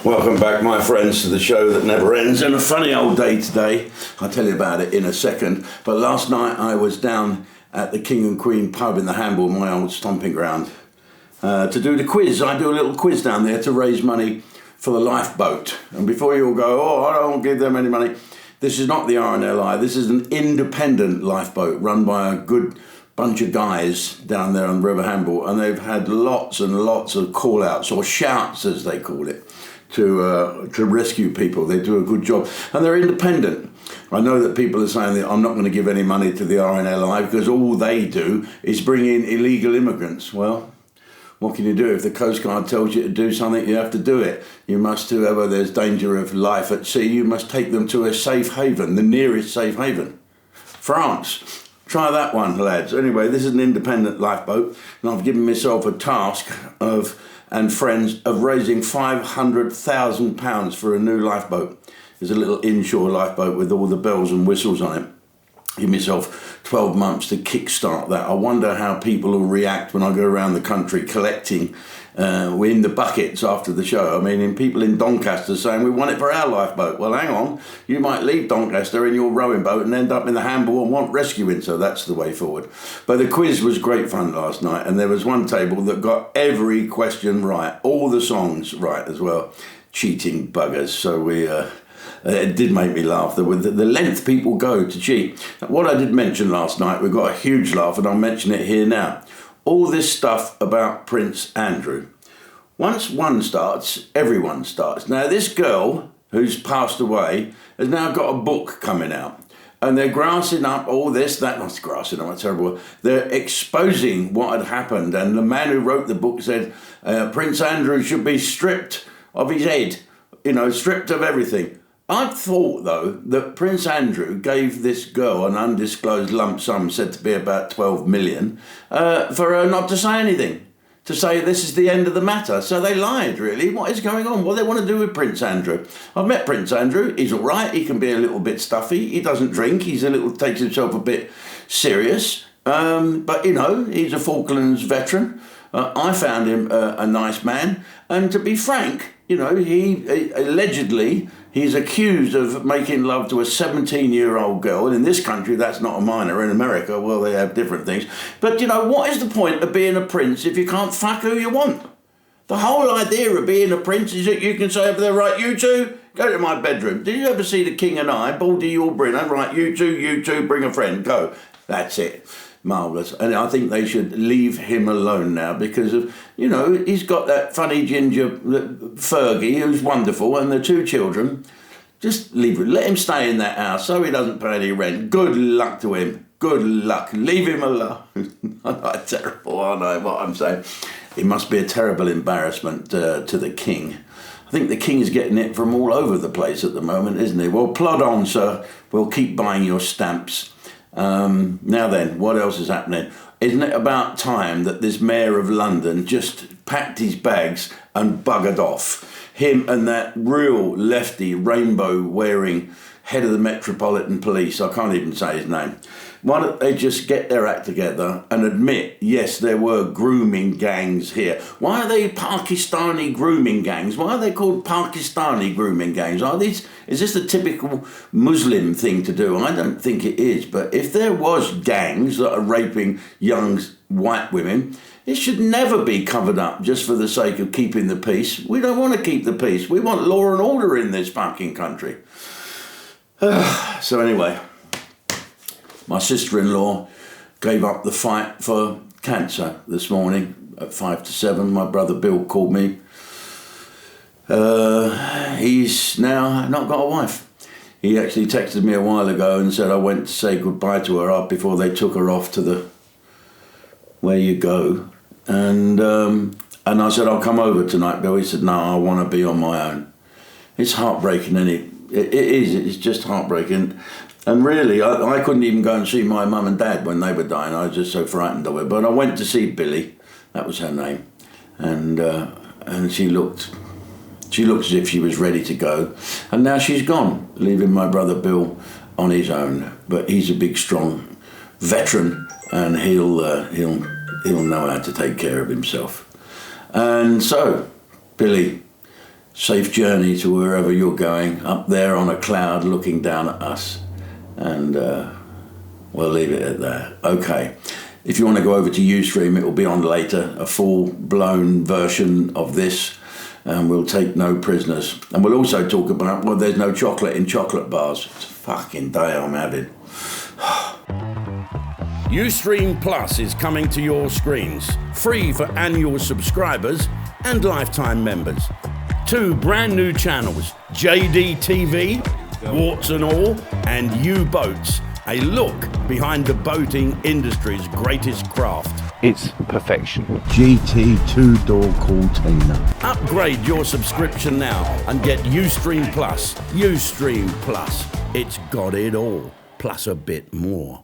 Welcome back, my friends, to the show that never ends. And a funny old day today. I'll tell you about it in a second. But last night I was down at the King and Queen pub in the Hamble, my old stomping ground, to do the quiz. I do a little quiz down there to raise money for the lifeboat. And before you all go, oh, I don't give them any money, this is not the RNLI. This is an independent lifeboat run by a good bunch of guys down there on the River Hamble. And they've had lots and lots of call-outs, or shouts as they call it, to rescue people. They do a good job, and they're independent. I know that people are saying that I'm not going to give any money to the RNLI because all they do is bring in illegal immigrants. Well, what can you do? If the Coast Guard tells you to do something, you have to do it. You must, whoever there's danger of life at sea, you must take them to a safe haven, the nearest safe haven. France. Try that one, lads. Anyway, this is an independent lifeboat, and I've given myself a task and friends of raising £500,000 for a new lifeboat. There's a little inshore lifeboat with all the bells and whistles on it. Give myself 12 months to kickstart that. I wonder how people will react when I go around the country collecting in the buckets after the show. I mean, people in Doncaster saying, we want it for our lifeboat. Well, hang on, you might leave Doncaster in your rowing boat and end up in the Hamble and want rescuing, so that's the way forward. But the quiz was great fun last night, and there was one table that got every question right, all the songs right as well. Cheating buggers. So it did make me laugh, the length people go to cheat. What I did mention last night, we got a huge laugh, and I'll mention it here now. All this stuff about Prince Andrew. Once one starts, everyone starts. Now, this girl who's passed away has now got a book coming out. And they're grassing up all this, that, not grassing up, that's terrible. They're exposing what had happened. And the man who wrote the book said, Prince Andrew should be stripped of his head, stripped of everything. I thought, though, that Prince Andrew gave this girl an undisclosed lump sum, said to be about 12 million, for her not to say anything, to say this is the end of the matter. So they lied, really. What is going on? What do they want to do with Prince Andrew? I've met Prince Andrew. He's all right. He can be a little bit stuffy. He doesn't drink. Takes himself a bit serious. But, he's a Falklands veteran. I found him a nice man. And to be frank, he allegedly, he's accused of making love to a 17-year-old girl. And in this country, that's not a minor. In America, well, they have different things. But, what is the point of being a prince if you can't fuck who you want? The whole idea of being a prince is that you can say over there, right, you two, go to my bedroom. Did you ever see The King and I, Baldy Albrinner? Right, you two, bring a friend, go. That's it. Marvellous. And I think they should leave him alone now because of, he's got that funny ginger Fergie who's wonderful, and the two children. Just leave him. Let him stay in that house so he doesn't pay any rent. Good luck to him. Good luck. Leave him alone. I'm not terrible, I know what I'm saying. It must be a terrible embarrassment to the king. I think the king is getting it from all over the place at the moment, isn't he? Well, plod on, sir. We'll keep buying your stamps. Now then, what else is happening? Isn't it about time that this mayor of London just packed his bags and buggered off? Him and that real lefty, rainbow-wearing head of the Metropolitan Police, I can't even say his name. Why don't they just get their act together and admit, yes, there were grooming gangs here. Why are they Pakistani grooming gangs? Why are they called Pakistani grooming gangs? Is this the typical Muslim thing to do? I don't think it is, but if there was gangs that are raping young white women, it should never be covered up just for the sake of keeping the peace. We don't want to keep the peace. We want law and order in this fucking country. So anyway, my sister-in-law gave up the fight for cancer this morning at 5 to 7. My brother Bill called me. He's now not got a wife. He actually texted me a while ago and said I went to say goodbye to her before they took her off to the where you go. And I said, I'll come over tonight, Bill. He said, no, I want to be on my own. It's heartbreaking, isn't it? It is. It's just heartbreaking. And really, I couldn't even go and see my mum and dad when they were dying. I was just so frightened of it. But I went to see Billy. That was her name. And she looked as if she was ready to go. And now she's gone, leaving my brother Bill on his own. But he's a big, strong veteran, and he'll know how to take care of himself. And so, Billy, Safe journey to wherever you're going, up there on a cloud looking down at us. And we'll leave it at that. Okay. If you want to go over to Ustream, it will be on later, a full-blown version of this. And we'll take no prisoners. And we'll also talk about, well, there's no chocolate in chocolate bars. It's a fucking day I'm having. Ustream Plus is coming to your screens, free for annual subscribers and lifetime members. 2 brand new channels, JD TV, Warts and All, and U-Boats, a look behind the boating industry's greatest craft. It's perfection. GT 2-door Cortina. Upgrade your subscription now and get Ustream Plus. Ustream Plus. It's got it all, plus a bit more.